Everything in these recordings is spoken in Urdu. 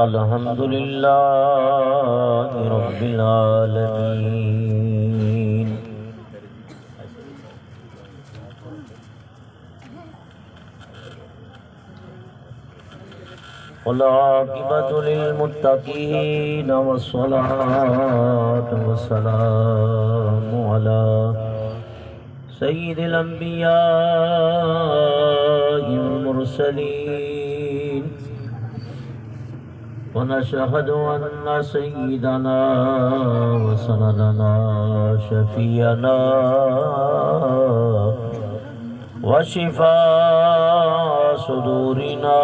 الحمد للہ رب العالمین والعاقبۃ للمتقین والصلاة والسلام علی سید الانبیاء والمرسلین ونشهد أن سيدنا وسندنا شفيعنا وشفاء صدورنا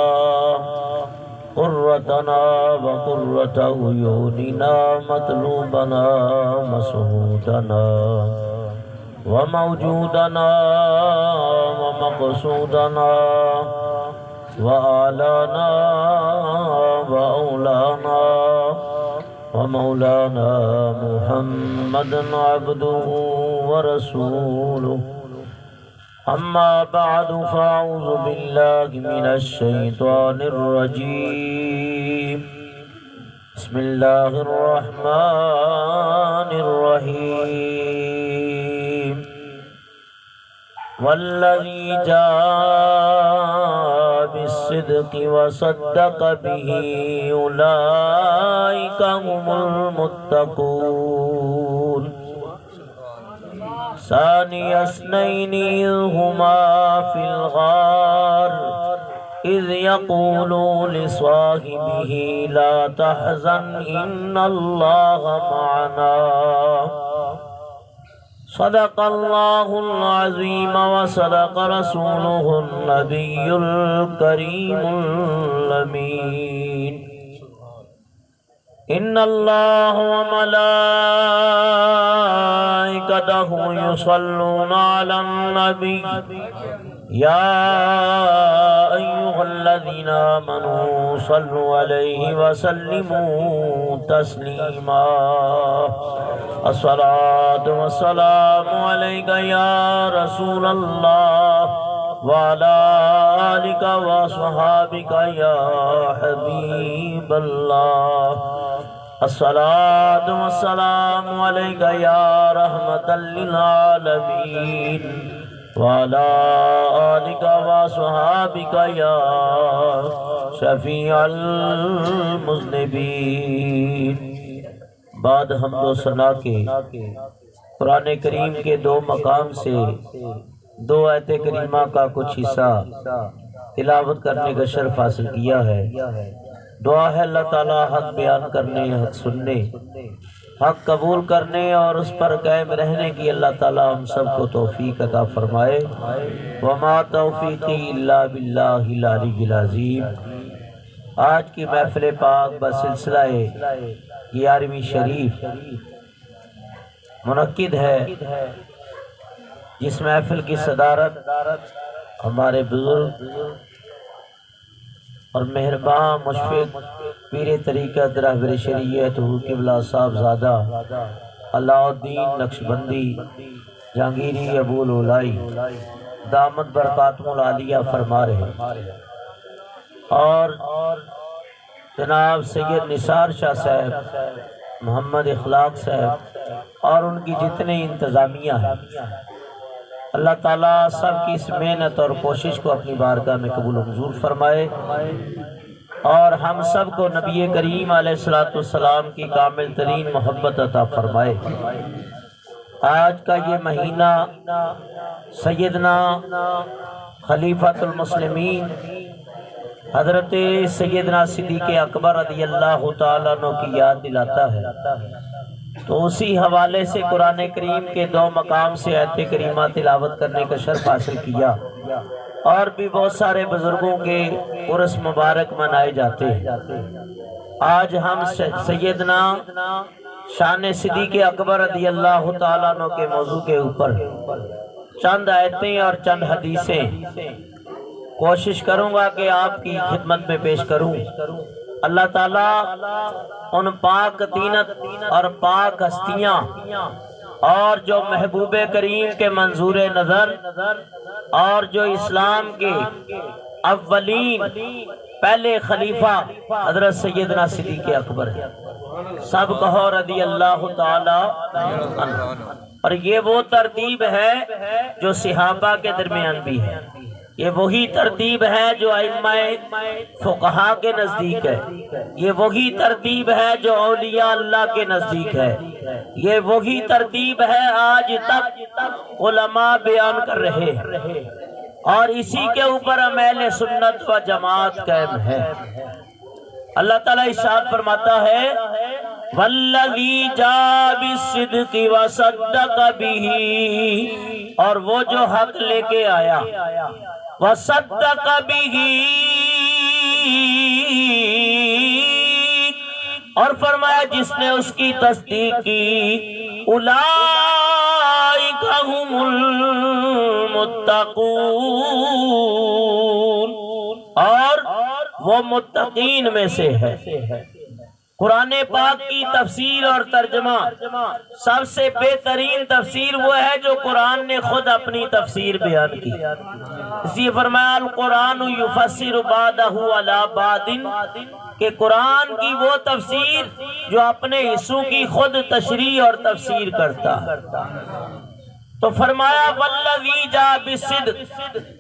قرتنا وقرة عيوننا مطلوبنا مسعودنا وموجودنا ومقصودنا وآلانا وأولانا ومولانا محمد عبده ورسوله أما بعد فأعوذ بالله من الشيطان الرجيم بسم الله الرحمن الرحيم والذي جاء بالصدق وصدق به أولئك هم المتقون ثاني اثنين إذ هما في الغار إذ يقول لصاحبه لا تحزن إن الله معنا صدق الله العظيم وصدق رسوله النبي الكريم الأمين إن الله وملائكته يصلون على النبي يا أيها الذين آمنوا صلوا عليه وسلموا تسليما الصلاة والسلام عليك يا رسول الله وعلى آلك وصحابك يا حبيب الله الصلاة والسلام عليك يا رحمة للعالمين وعلى آلك وصحابك يا شفيع المذنبين بعد حمد و ثنا کے قرآن کریم کے دو مقام سے دو آیت کریمہ کا کچھ حصہ تلاوت کرنے کا شرف حاصل کیا ہے۔ دعا ہے اللہ تعالی حق بیان کرنے، حق سننے، حق قبول کرنے اور اس پر قائم رہنے کی اللہ تعالی ہم سب کو توفیق عطا فرمائے۔ وما توفیقی الا باللہ العلی العظیم۔ آج کی محفل پاک بسلسلہ 11ویں شریف منعقد ہے، جس محفل کی صدارت ہمارے بزرگ اور مہربان مشفق پیر طریقت رہبر شریعت حضور قبلہ صاحب زادہ علاء الدین نقشبندی جہانگیری ابو الولائی دامت برکاتہم العالیہ فرما رہے، اور جناب سید نثار شاہ صاحب، محمد اخلاق صاحب اور ان کی جتنے انتظامیہ ہیں، اللہ تعالیٰ سب کی اس محنت اور کوشش کو اپنی بارگاہ میں قبول و منظور فرمائے، اور ہم سب کو نبی کریم علیہ السلام کی کامل ترین محبت عطا فرمائے۔ آج کا یہ مہینہ سیدنا خلیفۃ المسلمین حضرت سیدنا صدیق اکبر رضی اللہ تعالیٰ عنہ کی یاد دلاتا ہے، تو اسی حوالے سے قرآن کریم کے دو مقام سے آیت کریمہ تلاوت کرنے کا شرف حاصل کیا، اور بھی بہت سارے بزرگوں کے عرس مبارک منائے جاتے ہیں۔ آج ہم سیدنا شان صدیق اکبر رضی اللہ تعالیٰ عنہ کے موضوع کے اوپر چند آیتیں اور چند حدیثیں کوشش کروں گا کہ آپ کی خدمت میں پیش کروں۔ اللہ تعالیٰ ان پاک دینت اور پاک ہستیاں اور جو محبوب کریم کے منظور نظر اور جو اسلام کے اولین پہلے خلیفہ حضرت سیدنا صدیق اکبر ہے، سب کہو رضی اللہ تعالی عنہ۔ اور یہ وہ ترتیب ہے جو صحابہ کے درمیان بھی ہے، یہ وہی ترتیب ہے جو ائمہ فقہا کے نزدیک ہے، یہ وہی ترتیب ہے جو اولیاء اللہ کے نزدیک ہے، یہ وہی ترتیب ہے آج تک علماء بیان کر رہے ہیں، اور اسی کے اوپر اہل سنت و جماعت قائم ہے۔ اللہ تعالیٰ ارشاد فرماتا ہے والذی جاء بالصدق وصدق به، اور وہ جو حق لے کے آیا وصدق به، اور فرمایا جس نے اس کی تصدیق کی، اولئک هم المتقون، اور وہ متقین میں سے ہے۔ قرآن پاک کی تفسیر اور ترجمہ سب سے بہترین تفسیر وہ ہے جو قرآن نے خود اپنی تفسیر بیان کی، اس لیے فرمایا القرآن یفسر بعدہ علی بعد، کہ قرآن کی وہ تفسیر جو اپنے حصوں کی خود تشریح اور تفسیر کرتا۔ تو فرمایا والذی جاء بالصدق،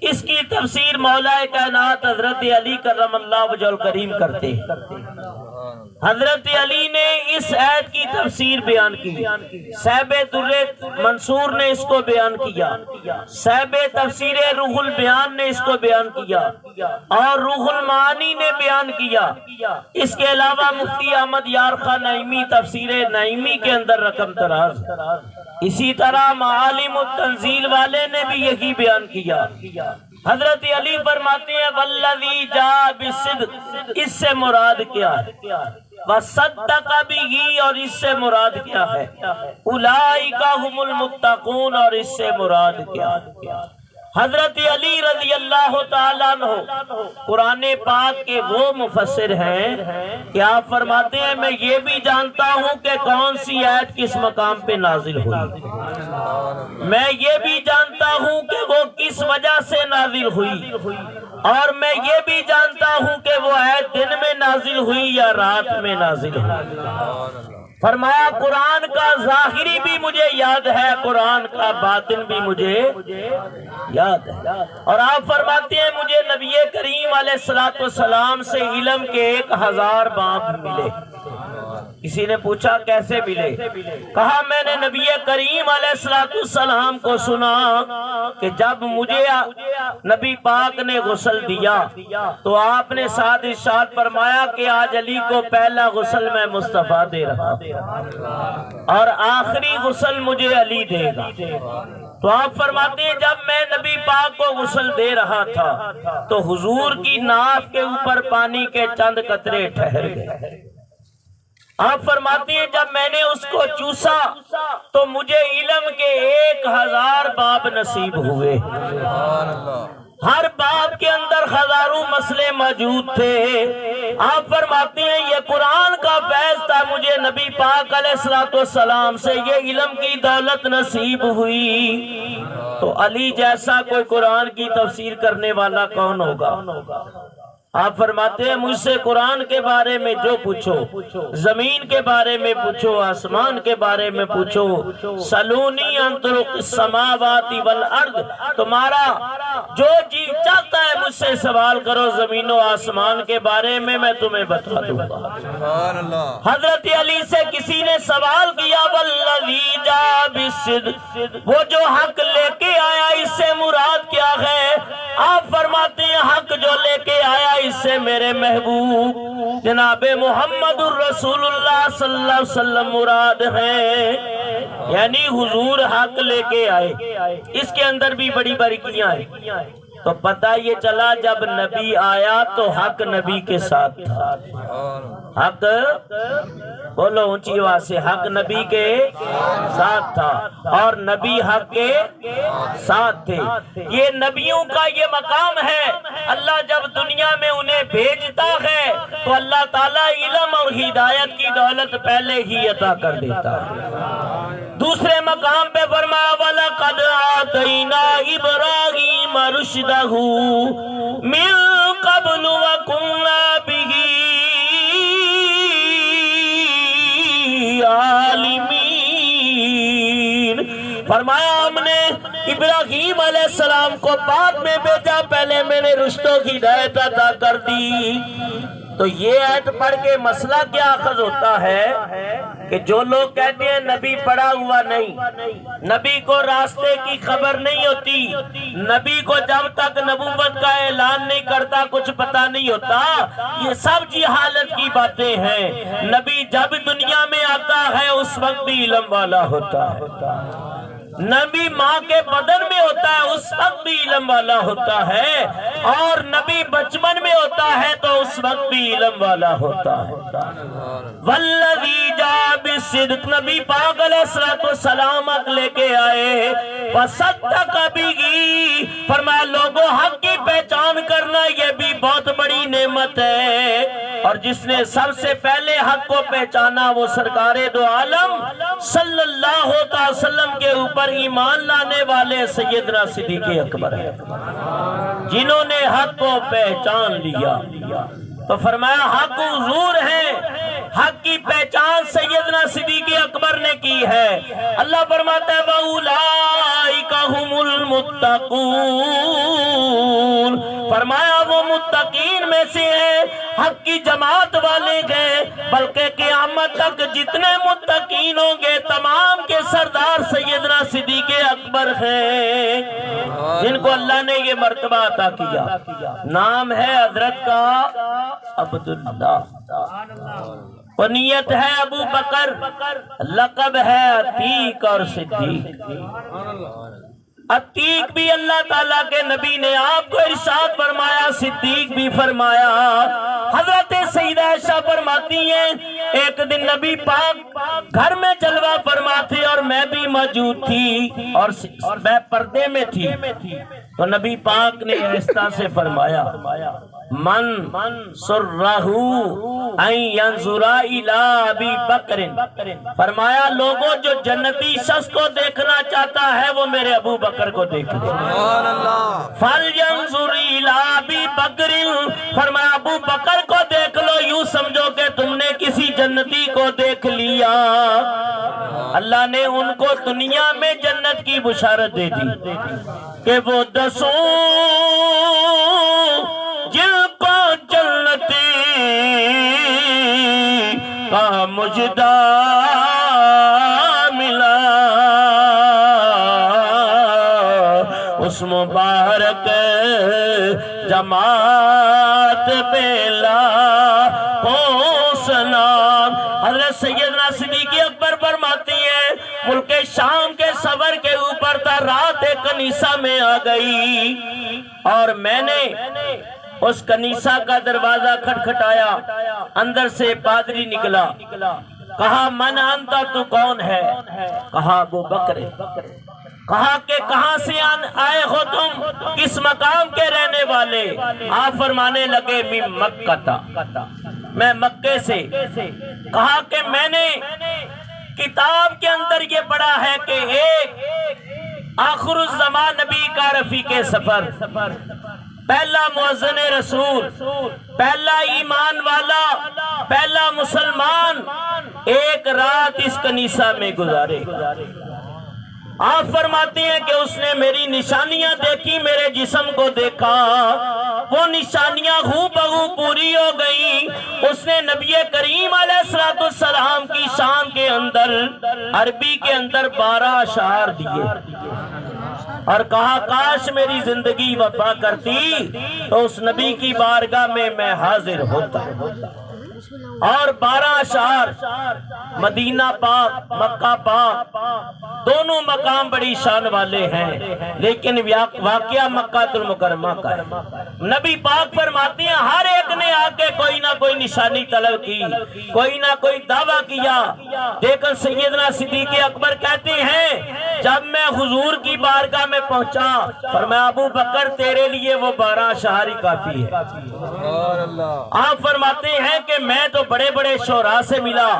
اس کی تفسیر مولا کائنات حضرت علی کرم اللہ وجہہ الکریم کرتے ہیں۔ حضرت علی نے اس آیت کی تفسیر بیان کی، صاحب در منصور نے اس کو بیان کیا، صاحب تفسیر روح البیان نے اس کو بیان کیا، اور روح المعانی نے بیان کیا۔ اس کے علاوہ مفتی احمد یار خان نعیمی تفسیر نعیمی کے اندر رقم تراز، اسی طرح معالم التنزیل والے نے بھی یہی بیان کیا۔ حضرت علی فرماتے ہیں والذی جاء بالصدق، اس سے مراد کیا ہے؟ وصدق بہ، اور اس سے مراد کیا ہے؟ اولئک هم المتقون، اور اس سے مراد کیا ہے؟ حضرت علی رضی اللہ تعالیٰ عنہ قرآن پاک کے وہ مفسر ہیں کہ آپ فرماتے ہیں میں یہ بھی جانتا ہوں کہ کون سی آیت کس مقام پہ نازل ہوئی، میں یہ بھی جانتا ہوں کہ وہ کس وجہ سے نازل ہوئی، اور میں یہ بھی جانتا ہوں کہ وہ آیت دن میں نازل ہوئی یا رات میں نازل ہوئی۔ فرمایا قرآن کا ظاہری بھی مجھے یاد ہے، قرآن کا باطن بھی مجھے یاد ہے۔ اور آپ فرماتے ہیں مجھے نبی کریم علیہ السلام سے علم کے 1000 باب ملے۔ کسی نے پوچھا کیسے ملے؟ کہا میں نے نبی کریم علیہ السلام کو سنا کہ جب مجھے نبی پاک نے غسل دیا تو آپ نے ساتھ ارشاد فرمایا کہ آج علی کو پہلا غسل میں مصطفیٰ دے رہا اور آخری غسل مجھے علی دے گا۔ تو آپ فرماتے ہیں جب میں نبی پاک کو غسل دے رہا تھا تو حضور کی ناف کے اوپر پانی کے چند قطرے ٹھہر گئے۔ آپ فرماتے ہیں جب میں نے اس کو چوسا تو مجھے علم کے 1000 باب نصیب ہوئے، ہر باب کے اندر ہزاروں مسئلے موجود تھے۔ آپ فرماتے ہیں یہ قرآن کا فیض تھا، مجھے نبی پاک علیہ السلام سے یہ علم کی دولت نصیب ہوئی۔ تو علی جیسا کوئی قرآن کی تفسیر کرنے والا کون ہوگا؟ آپ فرماتے ہیں مجھ سے قرآن کے بارے میں جو پوچھو، زمین کے بارے میں پوچھو، آسمان کے بارے میں پوچھو، سلونی عن طرق السماوات والارض، تمہارا جو جی چاہتا ہے مجھ سے سوال کرو زمین و آسمان کے بارے میں تمہیں بتا دوں گا۔ حضرت علی سے کسی نے سوال کیا والذی جاء بالصدق، وہ جو حق لے کے آیا اس سے مراد کیا ہے؟ آپ فرماتے ہیں حق جو لے کے آیا اس سے میرے محبوب جناب محمد الرسول اللہ صلی اللہ علیہ وسلم مراد ہیں، یعنی حضور حق لے کے آئے۔ اس کے اندر بھی بڑی باریکیاں ہیں۔ تو پتہ یہ چلا جب نبی آیا تو حق نبی کے ساتھ تھا، حق بولو اونچی آواز سے، حق نبی کے ساتھ تھا اور نبی حق کے ساتھ تھے۔ یہ نبیوں کا یہ مقام ہے، اللہ جب دنیا میں انہیں بھیجتا ہے تو اللہ تعالیٰ علم اور ہدایت کی دولت پہلے ہی عطا کر دیتا ہے۔ دوسرے مقام پہ فرمایا وَلَقَدْ آتَيْنَا إِبْرَاهِيمَ رُشْدَهُ مِن قَبْلُ لنبلوکم بہ عالمین۔ فرمایا ہم نے ابراہیم علیہ السلام کو بعد میں بھیجا، پہلے میں نے رشتوں کی ہدایت عطا کر دی۔ تو یہ آیت پڑھ کے مسئلہ کیا اخذ ہوتا ہے کہ جو لوگ کہتے ہیں نبی پڑھا ہوا نہیں، نبی کو راستے کی خبر نہیں ہوتی، نبی کو جب تک نبوت کا اعلان نہیں کرتا کچھ پتہ نہیں ہوتا، یہ سب جہالت کی باتیں ہیں۔ نبی جب دنیا میں آتا ہے اس وقت بھی علم والا ہوتا ہے، نبی ماں کے بدن میں ہوتا ہے اس وقت بھی علم والا ہوتا ہے، اور نبی بچپن میں ہوتا ہے تو اس وقت بھی علم والا ہوتا ہے۔ والذی جاء بالصدق، نبی پاک علیہ السلام حق لے کے آئے، وصدق بہ، فرمایا لوگوں حق کی پہچان کرنا یہ بھی بہت بڑی نعمت ہے، اور جس نے سب سے پہلے حق کو پہچانا وہ سرکار دو عالم صلی اللہ علیہ وسلم کے اوپر ایمان لانے والے سیدنا صدیق اکبر ہے، جنہوں نے حق کو پہچان لیا۔ تو فرمایا حق حضور ہے، حق کی پہچان سیدنا صدیق اکبر نے کی ہے۔ اللہ فرماتا ہے وَأُولَئِكَ هُمُ الْمُتَّقُونَ، فرمایا وہ متقین میں سے ہیں، حق کی جماعت والے گئے، بلکہ قیامت تک جتنے متقین ہوں گے تمام کے سردار سیدنا صدیق اکبر ہیں، جن کو اللہ نے یہ مرتبہ عطا کیا۔ نام ہے حضرت کا عبداللہ، کنیت ہے ابو بکر، لقب ہے عتیق اور صدیق۔ عتیق بھی اللہ تعالیٰ کے نبی نے آپ کو ارشاد فرمایا، صدیق بھی فرمایا۔ حضرت سیدہ عائشہ فرماتی ہیں ایک دن نبی پاک گھر میں جلوہ فرما تھے اور میں بھی موجود تھی اور میں پردے میں تھی، تو نبی پاک نے آہستہ سے فرمایا من سرہ ان ینظر الی ابی بکر، فرمایا لوگوں جو جنتی شخص کو دیکھنا چاہتا ہے وہ میرے ابو بکر کو دیکھ لے، فَلْيَنظُرْ اِلَىٰ ابی بکر، فرمایا ابو بکر کو دیکھ لو، یوں سمجھو کہ تم نے کسی جنتی کو دیکھ لیا۔ اللہ نے ان کو دنیا میں جنت کی بشارت دے دی کہ وہ 10 جن کو جنتی کا مجدہ ملا، اس مبارک جماعت پہ لاکھوں سلام۔ حضرت سیدنا صدیق اکبر فرماتی ہیں ملک شام کے سفر کے اوپر تھا، رات کنیسہ میں آ گئی اور میں نے اس کنیسہ کا دروازہ کھٹکھٹایا، اندر سے پادری نکلا، کہا من انت، تو کون ہے؟ کہا ابو بکر۔ کہا کہ کہاں سے آئے ہو تم، کس مقام کے رہنے والے؟ آپ فرمانے لگے من مکہ تھا، میں مکے سے۔ کہا کہ میں نے کتاب کے اندر یہ پڑھا ہے کہ ایک آخر الزمان نبی کا رفیق سفر، پہلا مؤذن رسول، پہلا ایمان والا، پہلا مسلمان ایک رات اس کنیسہ میں گزارے۔ آپ فرماتے ہیں کہ اس نے میری نشانیاں دیکھی، میرے جسم کو دیکھا، وہ نشانیاں ہو بہو پوری ہو گئیں۔ اس نے نبی کریم علیہ السلام کی شان کے اندر عربی کے اندر 12 اشعار دیے اور کہا کاش میری زندگی وفا کرتی تو اس نبی کی بارگاہ میں حاضر ہوتا۔ اور 12 اشعار مدینہ پاک مکہ پاک دونوں مقام بڑی شان والے ہیں، لیکن واقعہ مکہ المکرمہ کا ہے۔ نبی پاک فرماتے ہیں ہر ایک نے آ کے کوئی نہ کوئی نشانی طلب کی، کوئی نہ کوئی دعویٰ کیا، لیکن سیدنا صدیق اکبر کہتے ہیں جب میں حضور کی بارگاہ میں پہنچا فرمایا ابو بکر تیرے لیے وہ 12 اشعار ہی کافی ہے۔ آپ فرماتے ہیں کہ میں تو بڑے بڑے شعراء سے ملا،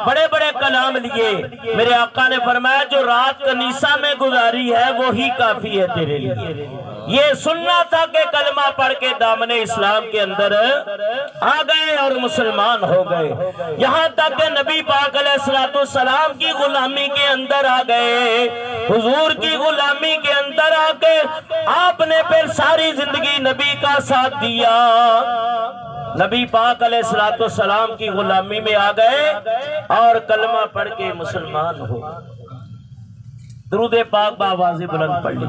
بڑے بڑے کلام لیے، میرے آقا نے فرمایا جو رات کنیسہ میں گزاری ہے وہی کافی ہے تیرے لیے۔ یہ سننا تھا کہ کلمہ پڑھ کے دامن اسلام کے اندر آ گئے اور مسلمان ہو گئے، یہاں تک کہ نبی پاک علیہ السلام کی غلامی کے اندر آ گئے، حضور کی غلامی کے اندر آ کے آپ نے پھر ساری زندگی نبی کا ساتھ دیا، نبی پاک علیہ السلام کی غلامی میں آ گئے اور کلمہ پڑھ کے مسلمان ہو۔ درود پاک بآواز بلند پڑھ لی۔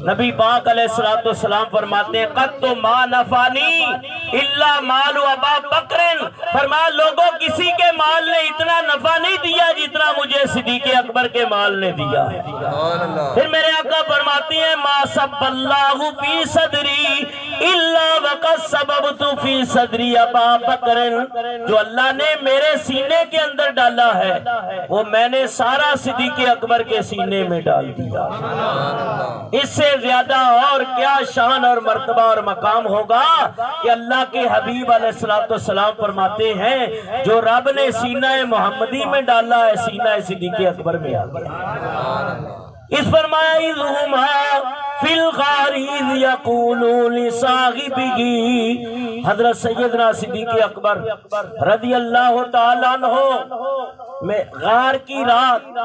نبی پاک علیہ السلام فرماتے ہیں قد تو ما نفانی الا مال ابا بکر، فرمایا لوگوں کسی کے مال نے اتنا نفع نہیں دیا جتنا مجھے صدیق اکبر کے مال نے دیا ہے۔ پھر میرے آقا فرماتی ہیں ما سب اللہ فی صدری الا وقد سببت فی صدری ابا بکر، جو اللہ نے میرے سینے کے اندر ڈالا ہے وہ میں نے سارا صدیق اکبر کے سینے میں ڈال دیا۔ اس سے زیادہ اور کیا شان اور مرتبہ اور مقام ہوگا کہ اللہ کے حبیب علیہ السلام فرماتے ہیں جو رب نے سینہ محمدی میں ڈالا ہے سینہ صدیق اکبر میں آ گیا۔ اس فرمایا اذہما فی الغار اذ یقول لصاحبہ، حضرت سیدنا صدیق اکبر رضی اللہ تعالیٰ عنہ میں غار کی رات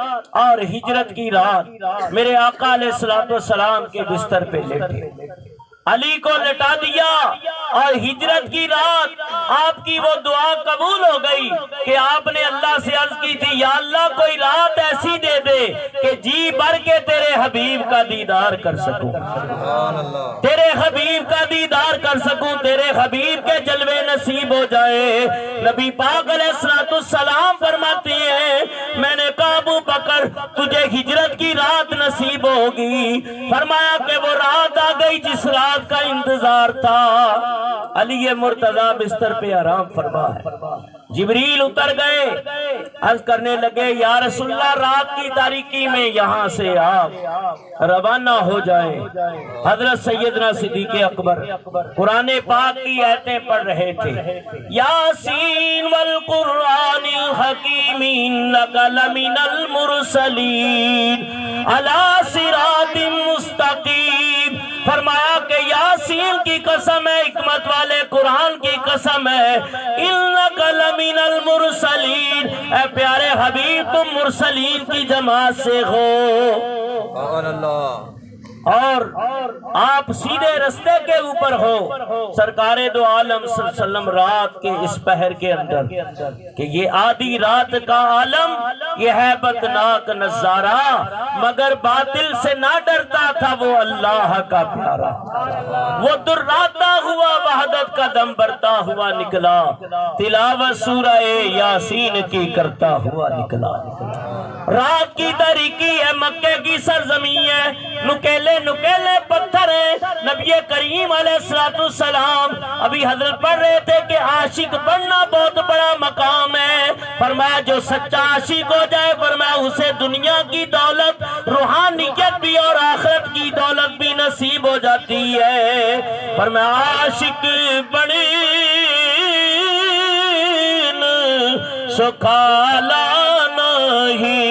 اور ہجرت کی رات میرے آقا علیہ السلام کے بستر پہ لیٹے، علی کو لٹا دیا اور ہجرت کی رات آپ کی وہ دعا قبول ہو گئی کہ آپ نے اللہ سے عرض کی تھی یا اللہ کوئی رات ایسی دے دے کہ جی بھر کے تیرے حبیب کا دیدار کر سکوں، تیرے حبیب کا دیدار کر سکوں، تیرے حبیب کے جلوے نصیب ہو جائے۔ نبی پاک علیہ السلام فرماتی ہیں میں نے کہا ابو بکر تجھے ہجرت کی رات نصیب ہوگی، فرمایا کہ وہ رات آ گئی جس رات کا انتظار تھا۔ علی مرتضیٰ بستر پہ آرام فرما ہے، جبریل اتر گئے، عرض کرنے لگے یا رسول اللہ رات کی تاریکی میں یہاں سے آپ روانہ ہو جائیں۔ حضرت سیدنا صدیق اکبر قرآن پاک کی آیتیں پڑھ رہے تھے، یاسین والقرآن الحکیم انک لمن المرسلین علی صراط مستقیم، فرمایا کہ یاسین کی قسم ہے، حکمت والے قرآن کی قسم ہے، انک لمن المرسلین، اے پیارے حبیب تم مرسلین کی جماعت سے ہو، اور آپ سیدھے رستے کے اوپر ہو۔ سرکار دو عالم صلی اللہ علیہ وسلم رات کے اس پہر کے اندر کہ یہ آدھی رات کا عالم یہ ہیبتناک نظارہ، مگر باطل سے نہ ڈرتا تھا وہ اللہ کا پیارا، وہ دراتا ہوا وحدت کا دم برتا ہوا نکلا، تلاوت سورہ یاسین کی کرتا ہوا نکلا۔ رات کی تاریکی ہے، مکے کی سرزمین ہے، نکیلے نکیلے پتھر ہیں، نبی کریم علیہ السلام ابھی حضرت پڑھ رہے تھے کہ عاشق بننا بہت بڑا مقام ہے، فرمایا جو سچا عاشق ہو جائے فرمایا اسے دنیا کی دولت روحانیت بھی اور آخرت کی دولت بھی نصیب ہو جاتی ہے، فرمایا عاشق بنی سکھالا نہیں،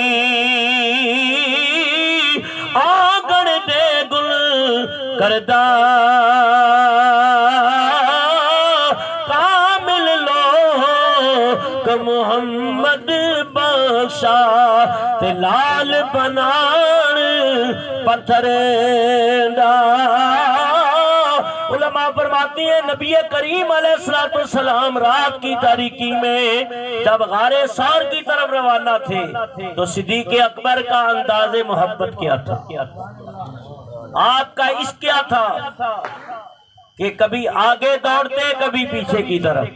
آگن دے گل کردہ کامل لوگ محمد بخشا تے لال بنان پتھر دا۔ علماء فرماتی ہیں نبی کریم علیہ السلام رات کی تاریکی میں جب غار ثور کی طرف روانہ تھے تو صدیق اکبر کا انداز محبت کیا تھا، آپ کا عشق کیا تھا کہ کبھی آگے دوڑتے کبھی پیچھے کی طرف،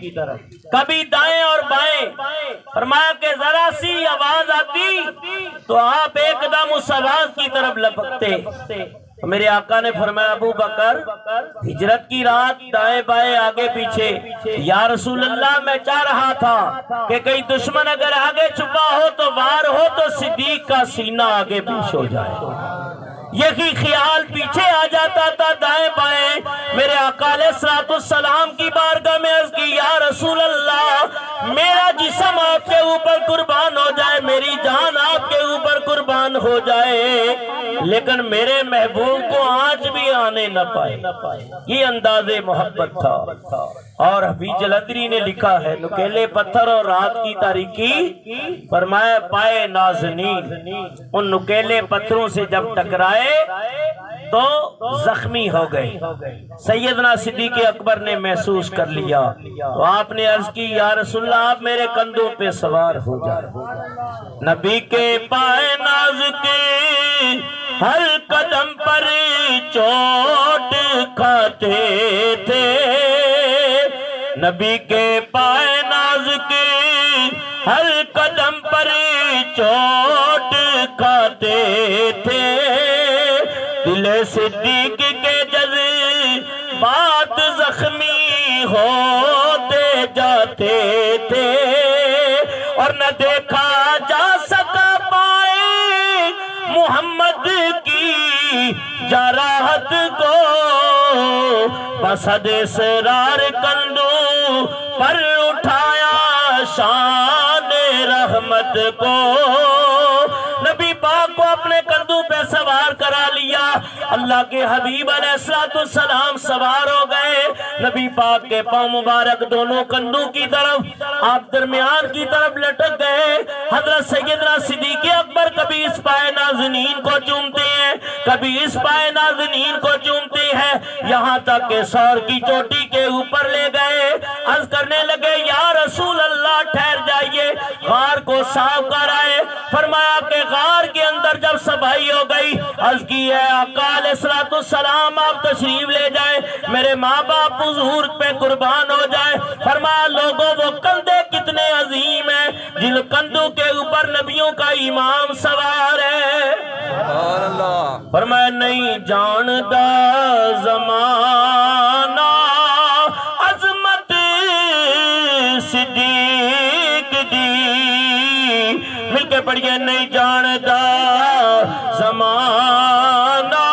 کبھی دائیں اور بائیں، فرمایا کہ ذرا سی آواز آتی تو آپ ایک دم اس آواز کی طرف لپکتے۔ میرے آقا نے فرمایا ابو بکر ہجرت کی رات دائیں بائیں آگے پیچھے، یا رسول اللہ میں چاہ رہا تھا کہ کئی دشمن اگر آگے چھپا ہو تو وار ہو تو صدیق کا سینہ آگے پیچھے ہو جائے، یہی خیال پیچھے آ جاتا تھا دائیں بائیں۔ میرے آقا علیہ السلام کی بارگاہ میں عرض کی یا رسول اللہ میرا جسم آپ کے اوپر قربان ہو جائے، میری جان آپ کے اوپر قربان ہو جائے لیکن میرے محبوب کو آنچ بھی آنے نہ پائے. یہ انداز محبت تھا. اور حفیظ جلندری نے لکھا ہے نکیلے پتھر اور رات کی تاریکی فرمایا پائے نازنین ان نکیلے پتھروں سے جب ٹکرائے تو زخمی ہو گئے. سیدنا صدیق اکبر نے محسوس کر لیا تو آپ نے عرض کی یا رسول اللہ آپ میرے کندھوں پہ سوار ہو جائے. نبی کے پائے ناز کے ہر قدم پر چوٹ کھاتے تھے. نبی کے پائے ناز کے ہر قدم پر چوٹ کھاتے تھے. دل صدیق کے جذبات زخمی ہوتے جاتے تھے اور نہ دیکھا جا سکا پائے محمد کی جراحت کو. بسد اسرار کندھوں پر اٹھایا شان رحمت کو. نبی پاک کو اپنے کندھوں پہ سوار کرا لیا. اللہ کے حبیب علیہ السلام سوار ہو گئے. نبی پاک کے پاؤں مبارک دونوں کندھوں کی طرف آپ درمیان کی طرف لٹک گئے. حضرت سیدنا صدیق اکبر کبھی اس پائے نازنین کو چومتے ہیں کبھی اس پائے نازنین کو چومتے ہیں یہاں تک کہ سور کی چوٹی کے اوپر لے گئے. عرض کرنے لگے یا رسول اللہ ٹھہر جائیے غار کو صاف کر آئے. فرمایا کہ غار کے اندر جب صفائی ہو گئی عرض کی ہے آقا علیہ السلام آپ تشریف لے جائیں میرے ماں باپ حضور پہ قربان ہو جائے. فرمایا لوگوں وہ کندھے کتنے عظیم ہیں جن کندھوں کے اوپر نبیوں کا امام سوار ہے. فرمایا نہیں جاندا زمانہ عظمت صدیق دی. مل کے پڑھئے نہیں جاندا زمانہ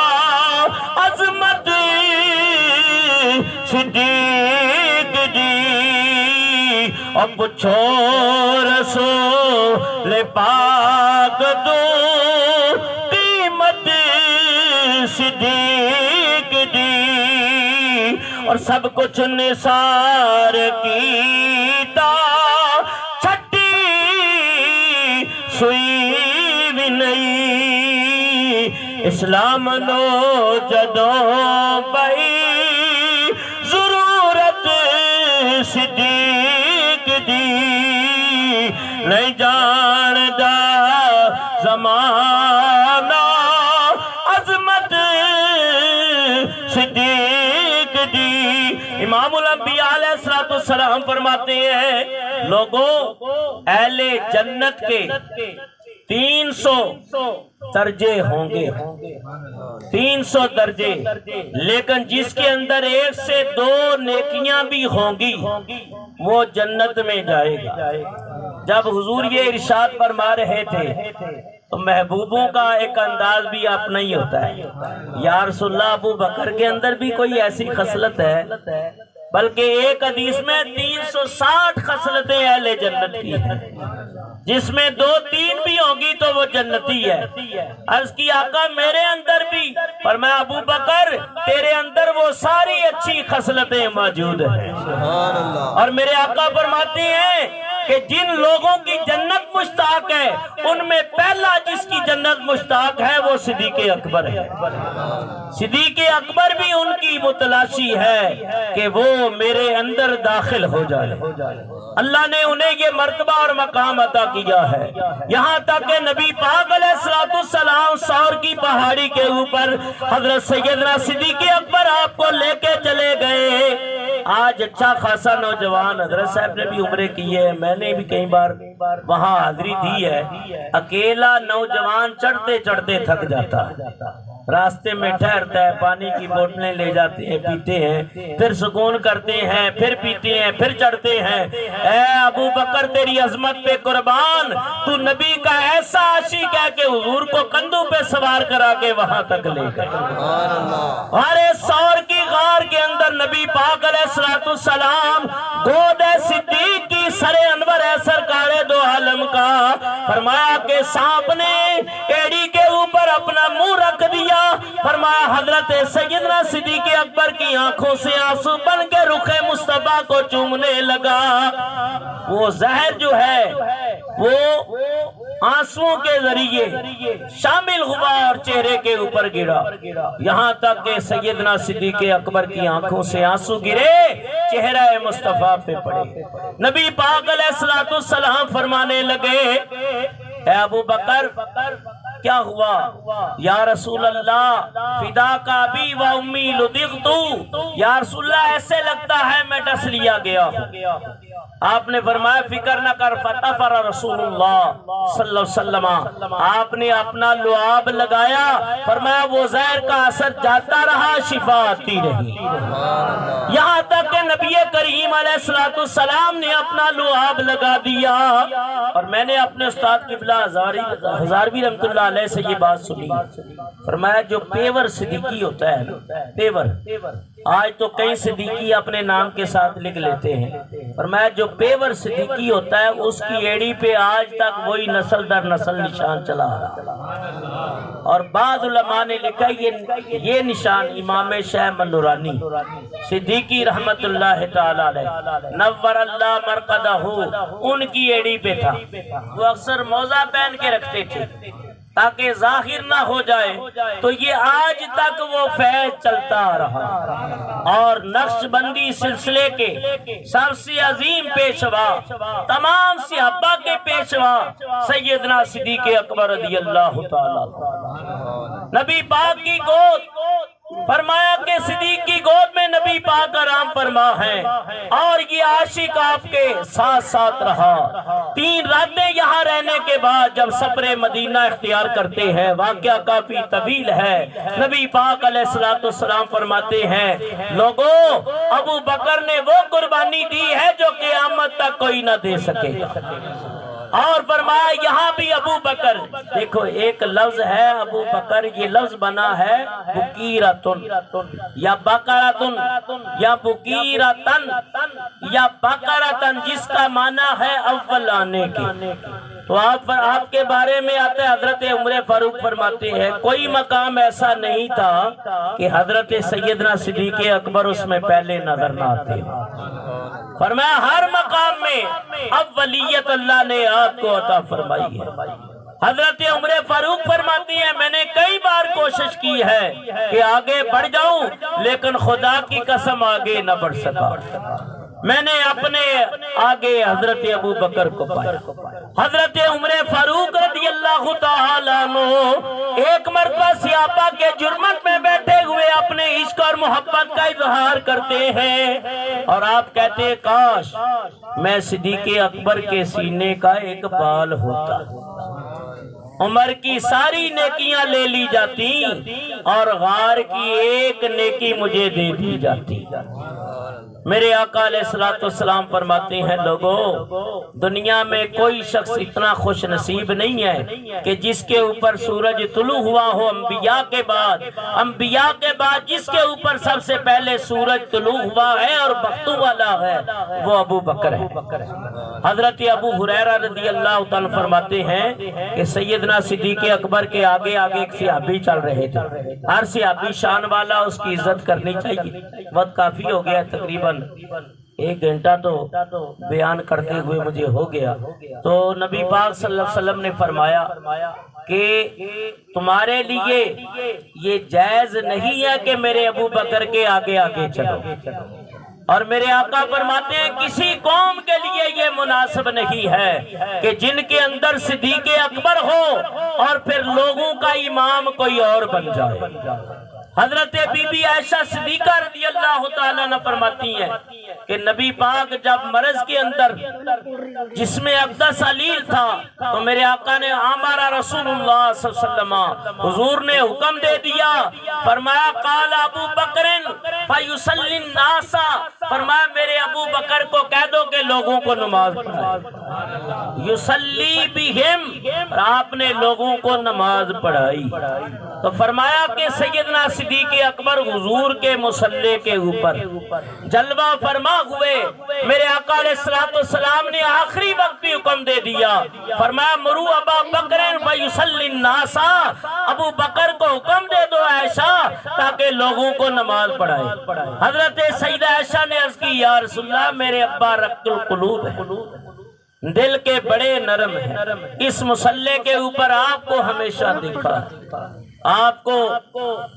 عظمت صدیق دی. اور پوچھو رسول پاک دو قیمت صدیق دی. اور سب کچھ نثار کیتا چھٹی سوئی بھی نہیں. اسلام نو جدوں پئی ضرورت صدیق دی. نہیں جاندا زمانہ عظمت صدیق دی. امام الانبیاء علیہ السلام فرماتے ہیں لوگوں اہل جنت کے 300 درجے ہوں گے 300 درجے لیکن جس کے اندر 1 سے 2 نیکیاں بھی ہوں گی وہ جنت میں جائے گا. جب حضور یہ ارشاد فرما رہے تھے تو محبوبوں کا ایک انداز بھی اپنا ہی ہوتا ہے. یا رسول اللہ ابو بکر کے اندر بھی کوئی ایسی خصلت ہے بلکہ ایک حدیث میں 360 خصلتیں اہل جنت کی ہیں جس میں 2-3 بھی ہوگی تو وہ جنتی ہے. عرض کی آقا میرے اندر بھی فرمایا ابو بکر تیرے اندر وہ ساری اچھی خصلتیں موجود ہیں. اور میرے آقا فرماتے ہیں کہ جن لوگوں کی جنت مشتاق ہے ان میں پہلا جس کی جنت مشتاق ہے وہ صدیق اکبر ہے. صدیق اکبر بھی ان کی متلاشی ہے کہ وہ میرے اندر داخل ہو جائے. اللہ نے انہیں یہ مرتبہ اور مقام عطا کیا ہے. یہاں تک کہ نبی پاک علیہ السلام سور کی پہاڑی کے اوپر حضرت سیدنا صدیق اکبر آپ کو لے کے چلے گئے. آج اچھا خاصا نوجوان حضرت صاحب نے بھی عمرے کی ہے میں نے بھی کئی بار وہاں حاضری دی ہے. اکیلا نوجوان چڑھتے چڑھتے تھک جاتا راستے میں ٹھہرتا ہے پانی کی بوتلیں لے جاتے ہیں پیتے ہیں پھر سکون کرتے ہیں پھر پیتے ہیں پھر چڑھتے ہیں. اے ابو بکر تیری عظمت پہ قربان تو نبی کا ایسا عاشق ہے کہ حضور کو کندھوں پہ سوار کرا کے وہاں تک لے گئے. ہمارے سور کی غار کے اندر نبی پاک علیہ السلام گود صدیق کی سر انور ہے سرکار دو عالم کا. فرمایا کہ سانپ نے ایڑی کے فرمایا حضرت سیدنا صدیق اکبر کی آنکھوں سے آنسو بن کے رخ مصطفیٰ کو چومنے لگا. وہ زہر جو ہے وہ آنسوؤں کے ذریعے شامل ہوا اور چہرے کے اوپر گرا، یہاں تک کہ سیدنا صدیق اکبر کی آنکھوں سے آنسو گرے، چہرہ مصطفیٰ پہ پڑے. نبی پاک علیہ السلام فرمانے لگے اے ابو بکر کیا ہوا؟ یا رسول اللہ فداک ابی و امی لدغتو، یا رسول اللہ ایسے لگتا ہے میں ڈس لیا گیا ہوں. آپ نے فرمایا فکر نہ کر، فطفر رسول اللہ صلی اللہ علیہ وسلم، آپ نے اپنا لعاب لگایا، فرمایا وہ زہر کا اثر جاتا رہا، شفا آتی رہی، یہاں تک کہ نبی کریم علیہ السلام نے اپنا لعاب لگا دیا. اور میں نے اپنے استاد قبلہ ہزاروی رحمت اللہ علیہ سے یہ بات سنی، فرمایا جو پیور صدیقی ہوتا ہے نا، پیور، آج تو کئی صدیقی اپنے نام کے ساتھ لکھ لیتے ہیں، فرمایا جو پیور صدیقی ہوتا ہے اس کی ایڑی پہ آج تک وہی نسل در نسل نشان چلا رہا. اور بعض علماء نے لکھا یہ نشان امام شیخ منورانی صدیقی رحمت اللہ تعالی علیہ نور اللہ مرقدہ ان کی ایڑی پہ تھا. وہ اکثر موزہ پہن کے رکھتے تھے تاکہ ظاہر نہ ہو جائے، تو یہ آج تک وہ فیض چلتا رہا. اور نقش بندی سلسلے کے سب سے عظیم پیشوا، تمام صحابہ کے پیشوا سیدنا صدیق اکبر رضی اللہ تعالیٰ، نبی پاک کی گود، فرمایا کہ صدیق کی گود میں نبی پاک آرام فرما ہے، اور یہ عاشق آپ کے ساتھ ساتھ رہا. 3 راتیں یہاں رہنے کے بعد جب سفر مدینہ اختیار کرتے ہیں، واقعہ کافی طویل ہے، نبی پاک علیہ السلام فرماتے ہیں لوگوں ابو بکر نے وہ قربانی دی ہے جو قیامت تک کوئی نہ دے سکے گا. اور فرمایا یہاں بھی ابو بکر، دیکھو ایک لفظ ہے ابو بکر، یہ لفظ بنا ہے بکیرتن یا بکرتن یا بکیرتن یا بکرتن، جس کا معنی ہے اول آنے کے. تو آپ کے بارے میں آتا ہے حضرت عمر فاروق فرماتے ہیں کوئی مقام ایسا نہیں تھا کہ حضرت سیدنا صدیق اکبر اس میں پہلے نظر نہ آتے. فرمایا ہر مقام میں اولیت اللہ نے آپ کو عطا فرمائی ہے. حضرت عمر فاروق فرماتے ہیں میں نے کئی بار کوشش کی ہے کہ آگے بڑھ جاؤں، لیکن خدا کی قسم آگے نہ بڑھ سکا. میں نے اپنے آگے حضرت ابو بکر کو پایا. حضرت عمر فاروق رضی اللہ تعالیٰ عنہ ایک مرتبہ صحابہ کے جرمت میں بیٹھے ہوئے اپنے عشق اور محبت کا اظہار کرتے ہیں، اور آپ کہتے ہیں کاش میں صدیق اکبر کے سینے کا ایک بال ہوتا، عمر کی ساری نیکیاں لے لی جاتی اور غار کی ایک نیکی مجھے دے دی جاتی. میرے آقا علیہ السلام فرماتے ہیں لوگوں دنیا میں کوئی شخص اتنا خوش نصیب نہیں ہے کہ جس کے اوپر سورج طلوع ہوا ہو انبیاء کے بعد جس کے اوپر سب سے پہلے سورج طلوع ہوا ہے اور بختوں والا ہے وہ ابو بکر ہے. حضرت ابو ہریرہ رضی اللہ تعالیٰ فرماتے ہیں کہ سیدنا صدیق اکبر کے آگے آگے ایک صحابی چل رہے تھے. ہر صحابی شان والا، اس کی عزت کرنی چاہیے. وقت کافی ہو گیا، تقریباً 1 گھنٹہ تو بیان کرتے ہوئے مجھے ہو گیا. تو نبی پاک صلی اللہ علیہ وسلم نے فرمایا کہ تمہارے لیے یہ جائز نہیں ہے کہ میرے ابو بکر کے آگے آگے چلو. اور میرے آقا فرماتے ہیں کسی قوم کے لیے یہ مناسب نہیں ہے کہ جن کے اندر صدیق اکبر ہو اور پھر لوگوں کا امام کوئی اور بن جائے. حضرت بی بی عائشہ صدیقہ رضی اللہ تعالیٰ عنہ فرماتی ہیں کہ نبی پاک جب مرض کے اندر جسم اقدس علیل تھا تو میرے آقا نے ہمارا رسول اللہ صلی اللہ علیہ وسلم حضور نے حکم دے دیا، فرمایا قال ابو بکر فیصلی الناس، فرمایا میرے ابو بکر کو کہہ دو کہ لوگوں کو نماز پڑھائے. یصلی بہم، آپ نے لوگوں کو نماز پڑھائی. تو فرمایا کہ سیدنا صدیق اکبر حضور کے مصلی کے اوپر جلوہ فرما ہوئے. میرے آقا علیہ السلام نے آخری وقت بھی حکم حکم دے دیا، فرمایا مرو ابا بکر فیصلی الناس، ابو بکر کو حکم دے دو عائشہ تاکہ لوگوں کو نماز پڑھائے۔ حضرت سیدہ عائشہ نے عرض کی یا رسول اللہ میرے ابا رقت القلوب ہے، دل کے بڑے نرم ہیں، اس مصلی کے اوپر آپ کو ہمیشہ دیکھا، آپ کو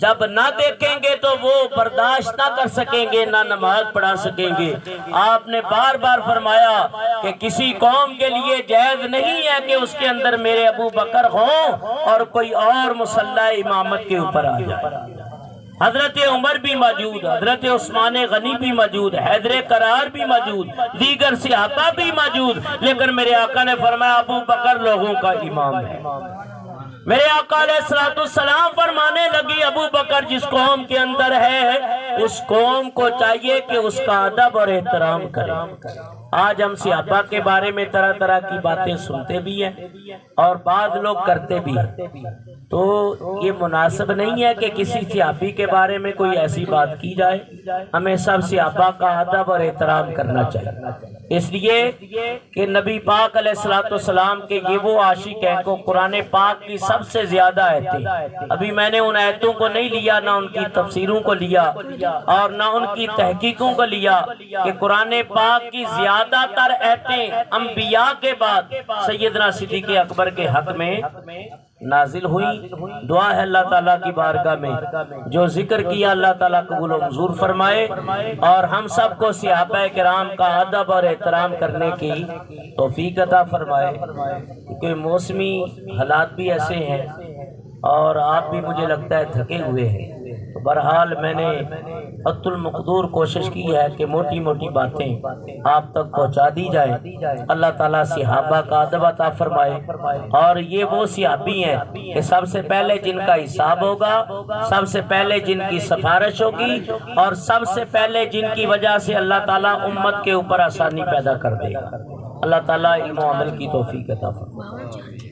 جب نہ دیکھیں گے تو وہ برداشت نہ کر سکیں گے، نہ نماز پڑھا سکیں گے۔ آپ نے بار بار فرمایا کہ کسی قوم کے لیے جائز نہیں ہے کہ اس کے اندر میرے ابو بکر ہوں اور کوئی اور مصلی امامت کے اوپر آ جائے۔ حضرت عمر بھی موجود، حضرت عثمان غنی بھی موجود، حیدر قرار بھی موجود، دیگر صحابہ بھی موجود، لیکن میرے آقا نے فرمایا ابو بکر لوگوں کا امام ہے۔ میرے آقا علیہ السلام فرمانے لگی ابو بکر جس قوم کے اندر ہے اس قوم کو چاہیے کہ اس کا ادب اور احترام کرے۔ آج ہم صحابہ کے بارے میں طرح طرح کی باتیں سنتے بھی ہیں اور بعض لوگ کرتے بھی ہیں، تو یہ مناسب نہیں ہے کہ کسی صحابی کے بارے میں کوئی ایسی بات کی جائے۔ ہمیں سب صحابہ کا ادب اور احترام کرنا چاہیے، اس لیے کہ نبی پاک علیہ السلام کے یہ وہ عاشق ہیں کو قرآن پاک کی سب سے زیادہ آیتیں، ابھی میں نے ان آیتوں کو نہیں لیا، نہ ان کی تفسیروں کو لیا اور نہ ان کی تحقیقوں کو لیا، کہ قرآن پاک کی زیادہ تر آیتیں انبیاء کے بعد سیدنا صدیق اکبر کے حق میں نازل ہوئی۔ دعا ہے اللہ تعالیٰ کی بارگاہ میں جو ذکر کیا اللہ تعالیٰ قبول و منظور فرمائے اور ہم سب کو صحابہ کرام کا ادب اور احترام کرنے کی توفیق عطا فرمائے، کیونکہ موسمی حالات بھی ایسے ہیں اور آپ بھی مجھے لگتا ہے تھکے ہوئے ہیں، تو بہرحال میں نے حد المقدور کوشش کی ہے کہ موٹی موٹی باتیں آپ تک پہنچا دی جائیں۔ اللہ تعالیٰ صحابہ کا ادب عطا فرمائے، اور یہ وہ صحابی ہیں کہ سب سے پہلے جن کا حساب ہوگا، سب سے پہلے جن کی سفارش ہوگی اور سب سے پہلے جن کی وجہ سے اللہ تعالیٰ امت کے اوپر آسانی پیدا کر دے گا۔ اللہ تعالیٰ علم و عمل کی توفیق عطا فرمائے۔